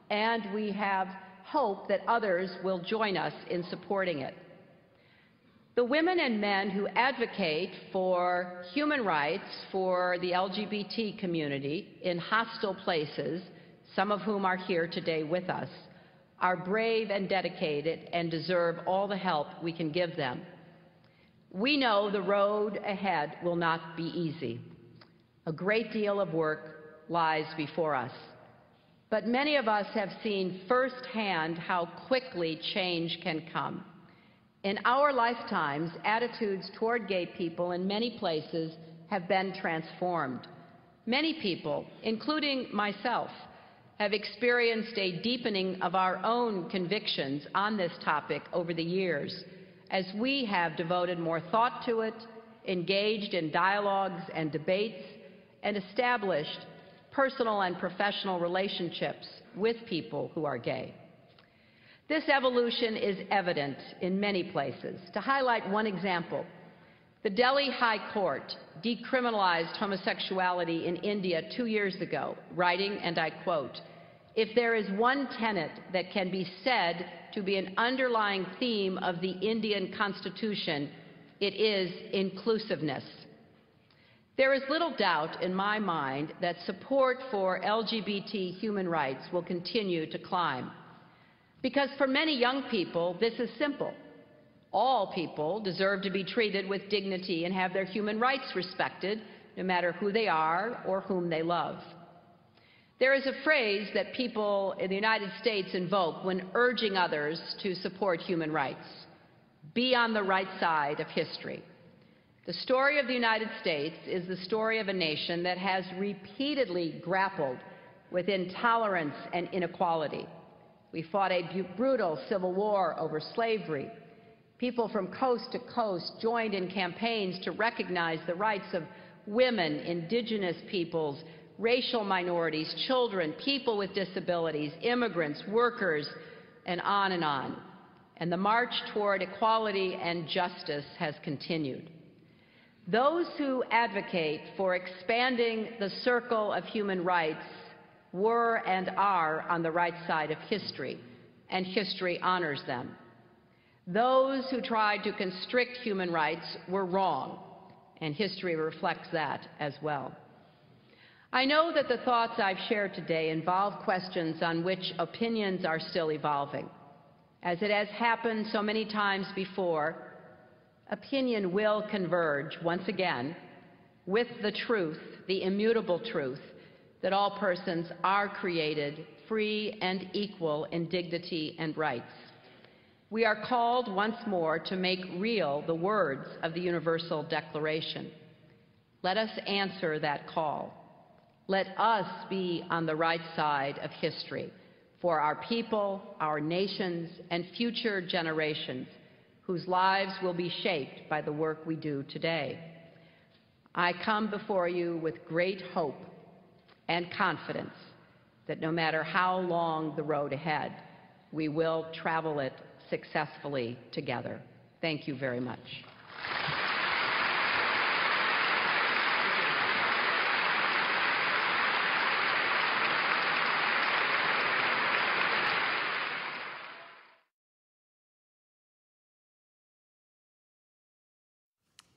and we have hope that others will join us in supporting it. The women and men who advocate for human rights for the LGBT community in hostile places, some of whom are here today with us, are brave and dedicated and deserve all the help we can give them. We know the road ahead will not be easy. A great deal of work lies before us. But many of us have seen firsthand how quickly change can come. In our lifetimes, attitudes toward gay people in many places have been transformed. Many people, including myself, have experienced a deepening of our own convictions on this topic over the years, as we have devoted more thought to it, engaged in dialogues and debates, and established personal and professional relationships with people who are gay. This evolution is evident in many places. To highlight one example, the Delhi High Court decriminalized homosexuality in India 2 years ago, writing, and I quote, "If there is one tenet that can be said to be an underlying theme of the Indian Constitution, it is inclusiveness." There is little doubt in my mind that support for LGBT human rights will continue to climb. Because for many young people, this is simple. All people deserve to be treated with dignity and have their human rights respected, no matter who they are or whom they love. There is a phrase that people in the United States invoke when urging others to support human rights: be on the right side of history. The story of the United States is the story of a nation that has repeatedly grappled with intolerance and inequality. We fought a brutal civil war over slavery. People from coast to coast joined in campaigns to recognize the rights of women, indigenous peoples, racial minorities, children, people with disabilities, immigrants, workers, and on and on. And the march toward equality and justice has continued. Those who advocate for expanding the circle of human rights were and are on the right side of history, and history honors them. Those who tried to constrict human rights were wrong, and history reflects that as well. I know that the thoughts I've shared today involve questions on which opinions are still evolving. As it has happened so many times before, opinion will converge once again with the truth, the immutable truth, that all persons are created free and equal in dignity and rights. We are called once more to make real the words of the Universal Declaration. Let us answer that call. Let us be on the right side of history for our people, our nations, and future generations whose lives will be shaped by the work we do today. I come before you with great hope and confidence that no matter how long the road ahead, we will travel it successfully together. Thank you very much.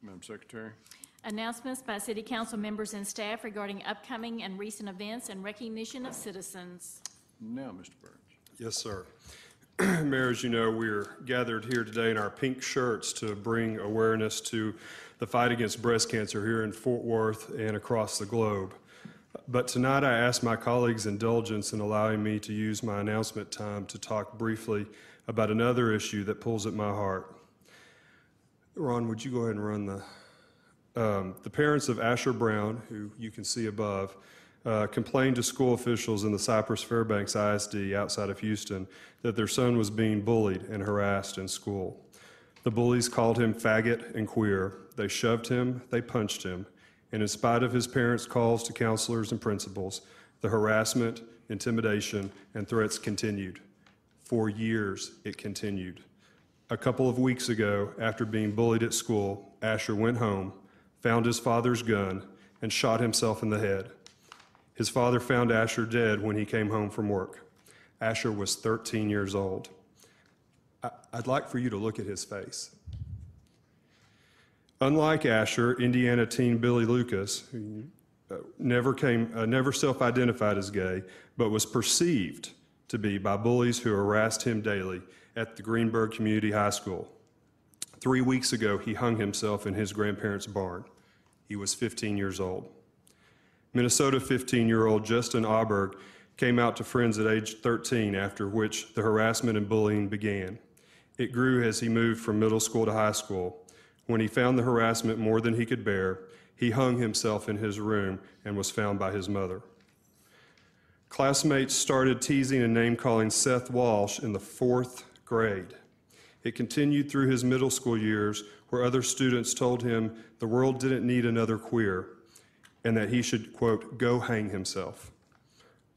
Madam Secretary. Announcements by City Council members and staff regarding upcoming and recent events and recognition of citizens. Now, Mr. Burns. Yes, sir. Mayor, as you know, we're gathered here today in our pink shirts to bring awareness to the fight against breast cancer here in Fort Worth and across the globe. But tonight I ask my colleagues' indulgence in allowing me to use my announcement time to talk briefly about another issue that pulls at my heart. Ron, would you go ahead and run the parents of Asher Brown, who you can see above, complained to school officials in the Cypress Fairbanks ISD outside of Houston that their son was being bullied and harassed in school. The bullies called him faggot and queer. They shoved him, they punched him, and in spite of his parents' calls to counselors and principals, the harassment, intimidation, and threats continued. For years, it continued. A couple of weeks ago, after being bullied at school, Asher went home, found his father's gun, and shot himself in the head. His father found Asher dead when he came home from work. Asher was 13 years old. I'd like for you to look at his face. Unlike Asher, Indiana teen Billy Lucas, who never self-identified as gay, but was perceived to be by bullies who harassed him daily at the Greenberg Community High School. 3 weeks ago, he hung himself in his grandparents' barn. He was 15 years old. Minnesota 15-year-old Justin Auberg came out to friends at age 13, after which the harassment and bullying began. It grew as he moved from middle school to high school. When he found the harassment more than he could bear, he hung himself in his room and was found by his mother. Classmates started teasing and name-calling Seth Walsh in the 4th grade. It continued through his middle school years, where other students told him the world didn't need another queer and that he should, quote, go hang himself.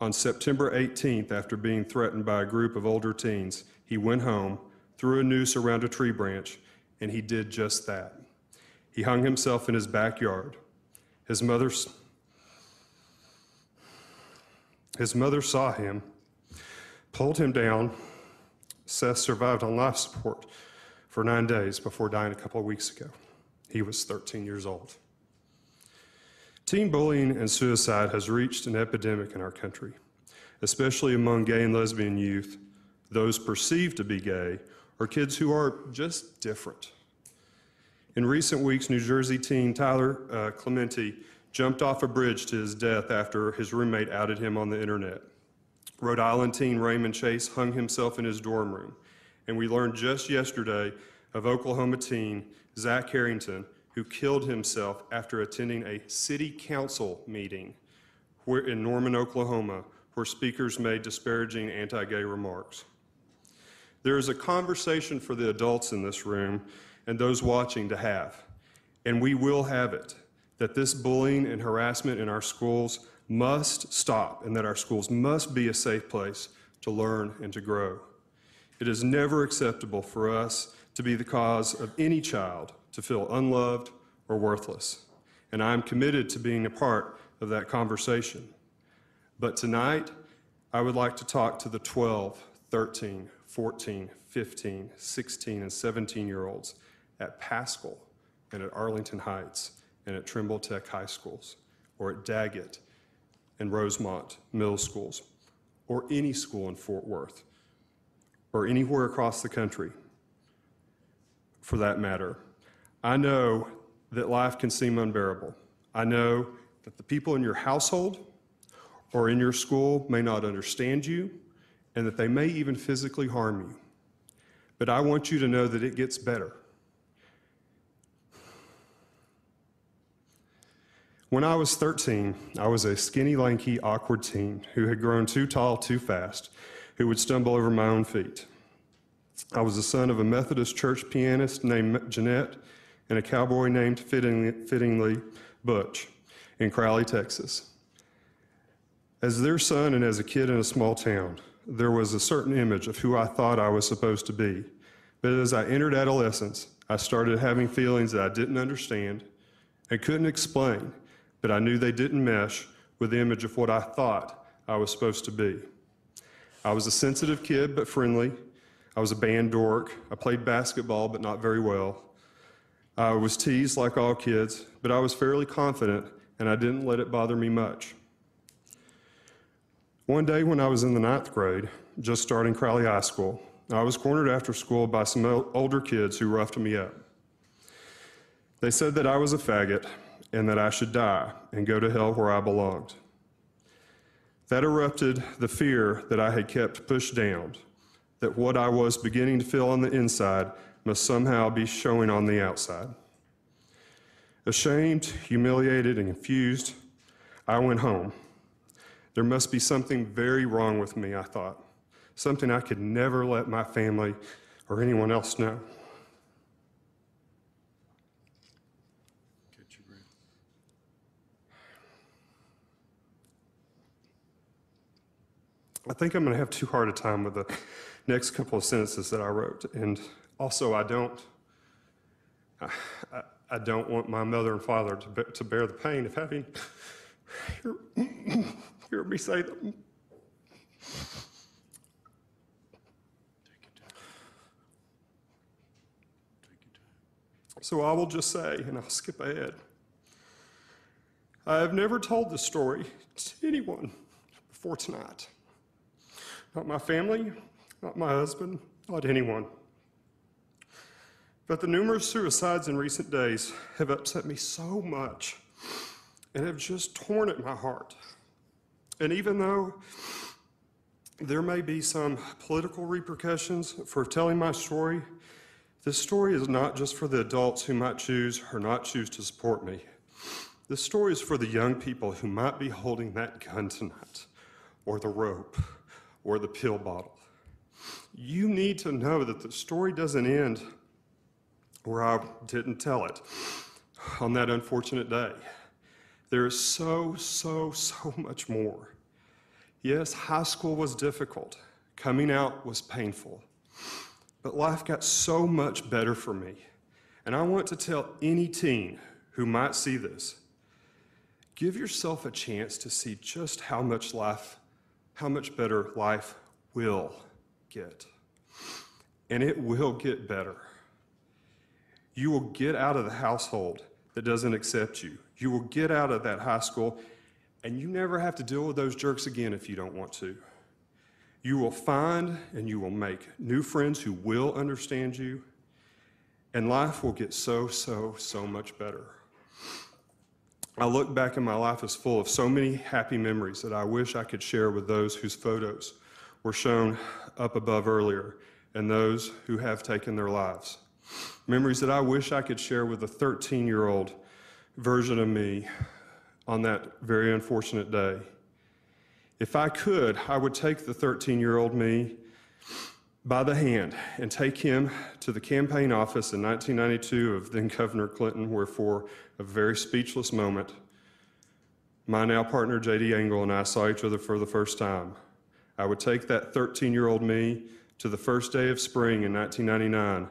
On September 18th, after being threatened by a group of older teens, he went home, threw a noose around a tree branch, and he did just that. He hung himself in his backyard. His mother saw him, pulled him down. Seth survived on life support for 9 days before dying a couple of weeks ago. He was 13 years old. Teen bullying and suicide has reached an epidemic in our country, especially among gay and lesbian youth, those perceived to be gay, or kids who are just different. In recent weeks, New Jersey teen Tyler Clementi jumped off a bridge to his death after his roommate outed him on the internet. Rhode Island teen Raymond Chase hung himself in his dorm room. And we learned just yesterday of Oklahoma teen Zach Harrington, who killed himself after attending a city council meeting in Norman, Oklahoma, where speakers made disparaging anti-gay remarks. There is a conversation for the adults in this room and those watching to have, and we will have it, that this bullying and harassment in our schools must stop and that our schools must be a safe place to learn and to grow. It is never acceptable for us to be the cause of any child to feel unloved or worthless, and I am committed to being a part of that conversation. But tonight, I would like to talk to the 12, 13, 14, 15, 16, and 17-year-olds at Paschal and at Arlington Heights and at Trimble Tech High Schools, or at Daggett and Rosemont Middle Schools, or any school in Fort Worth, or anywhere across the country, for that matter. I know that life can seem unbearable. I know that the people in your household or in your school may not understand you, and that they may even physically harm you. But I want you to know that it gets better. When I was 13, I was a skinny, lanky, awkward teen who had grown too tall too fast, who would stumble over my own feet. I was the son of a Methodist church pianist named Monett and a cowboy named fittingly Butch in Crowley, Texas. As their son and as a kid in a small town, there was a certain image of who I thought I was supposed to be. But as I entered adolescence, I started having feelings that I didn't understand and couldn't explain, but I knew they didn't mesh with the image of what I thought I was supposed to be. I was a sensitive kid, but friendly. I was a band dork. I played basketball, but not very well. I was teased like all kids, but I was fairly confident, and I didn't let it bother me much. One day when I was in the 9th grade, just starting Crowley High School, I was cornered after school by some older kids who roughed me up. They said that I was a faggot and that I should die and go to hell where I belonged. That erupted the fear that I had kept pushed down, that what I was beginning to feel on the inside must somehow be showing on the outside. Ashamed, humiliated, and confused, I went home. There must be something very wrong with me, I thought, something I could never let my family or anyone else know. I think I'm going to have too hard a time with the next couple of sentences that I wrote, and also I don't want my mother and father to bear the pain of having hear me say them. So I will just say, and I'll skip ahead, I have never told this story to anyone before tonight. Not my family, not my husband, not anyone. But the numerous suicides in recent days have upset me so much and have just torn at my heart. And even though there may be some political repercussions for telling my story, this story is not just for the adults who might choose or not choose to support me. This story is for the young people who might be holding that gun tonight, or the rope, or the pill bottle. You need to know that the story doesn't end where I didn't tell it on that unfortunate day. There is so much more. Yes, high school was difficult. Coming out was painful. But life got so much better for me. And I want to tell any teen who might see this, give yourself a chance to see just how much better life will get. And it will get better. You will get out of the household that doesn't accept you. You will get out of that high school, and you never have to deal with those jerks again if you don't want to. You will find and you will make new friends who will understand you, and life will get so much better. I look back and my life is full of so many happy memories that I wish I could share with those whose photos were shown up above earlier and those who have taken their lives. Memories that I wish I could share with the 13-year-old version of me on that very unfortunate day. If I could, I would take the 13-year-old me by the hand and take him to the campaign office in 1992 of then Governor Clinton, where for a very speechless moment, my now partner J.D. Engel and I saw each other for the first time. I would take that 13-year-old me to the first day of spring in 1999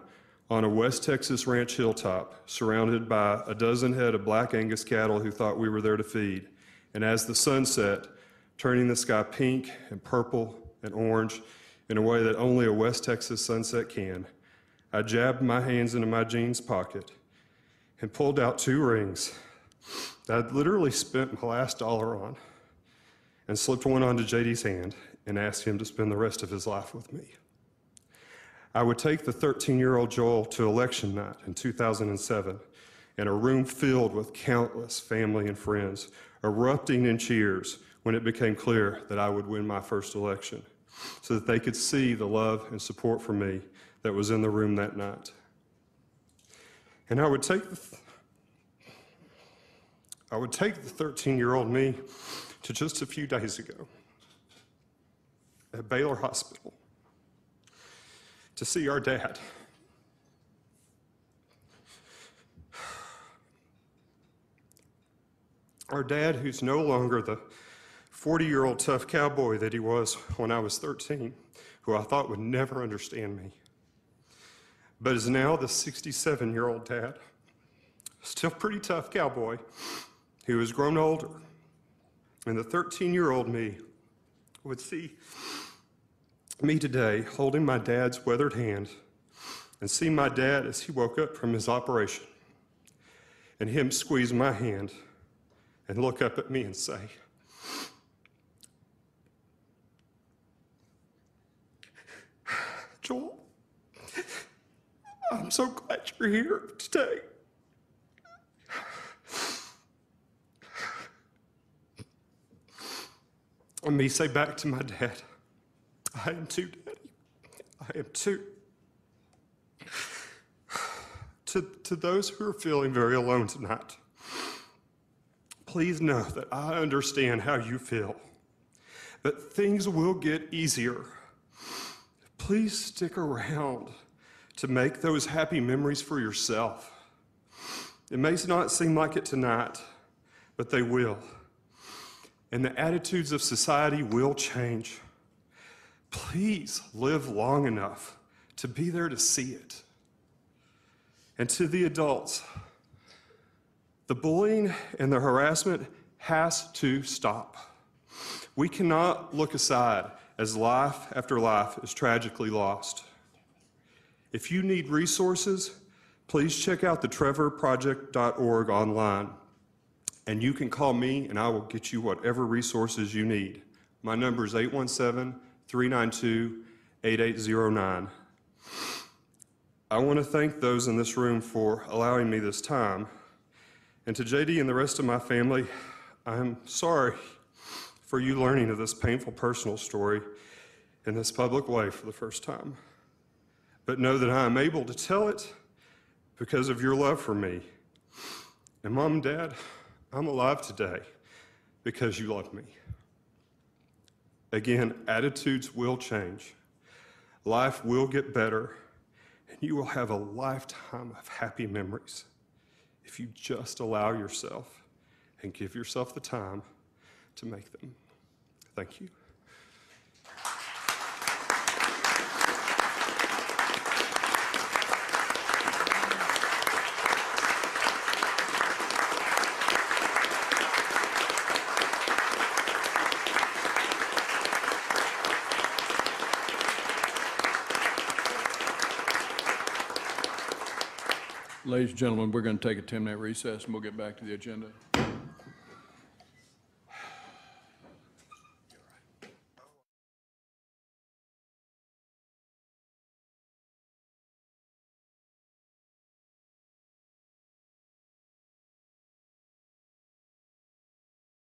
on a West Texas ranch hilltop, surrounded by a dozen head of black Angus cattle who thought we were there to feed. And as the sun set, turning the sky pink and purple and orange in a way that only a West Texas sunset can, I jabbed my hands into my jeans pocket and pulled out 2 rings that I'd literally spent my last dollar on, and slipped one onto JD's hand and asked him to spend the rest of his life with me. I would take the 13-year-old Joel to election night in 2007 in a room filled with countless family and friends, erupting in cheers when it became clear that I would win my first election, so that they could see the love and support for me that was in the room that night. And I would take the 13-year-old me to just a few days ago at Baylor Hospital to see our dad. Our dad, who's no longer the 40-year-old tough cowboy that he was when I was 13, who I thought would never understand me, but is now the 67-year-old dad, still pretty tough cowboy, who has grown older. And the 13-year-old me would see me today holding my dad's weathered hand and see my dad as he woke up from his operation, and him squeeze my hand and look up at me and say, "Joel, I'm so glad you're here today." And me say back to my dad, "I am too, Daddy. I am too." To those who are feeling very alone tonight, please know that I understand how you feel, but things will get easier. Please stick around to make those happy memories for yourself. It may not seem like it tonight, but they will. And the attitudes of society will change. Please live long enough to be there to see it. And to the adults, the bullying and the harassment has to stop. We cannot look aside as life after life is tragically lost. If you need resources, please check out the trevorproject.org online. And you can call me and I will get you whatever resources you need. My number is 817-392-8809. I want to thank those in this room for allowing me this time. And to JD and the rest of my family, I'm sorry for you learning of this painful personal story in this public way for the first time. But know that I am able to tell it because of your love for me. And Mom and Dad, I'm alive today because you love me. Again, attitudes will change. Life will get better, and you will have a lifetime of happy memories if you just allow yourself and give yourself the time to make them. Thank you. Ladies and gentlemen, we're going to take a 10-minute recess and we'll get back to the agenda.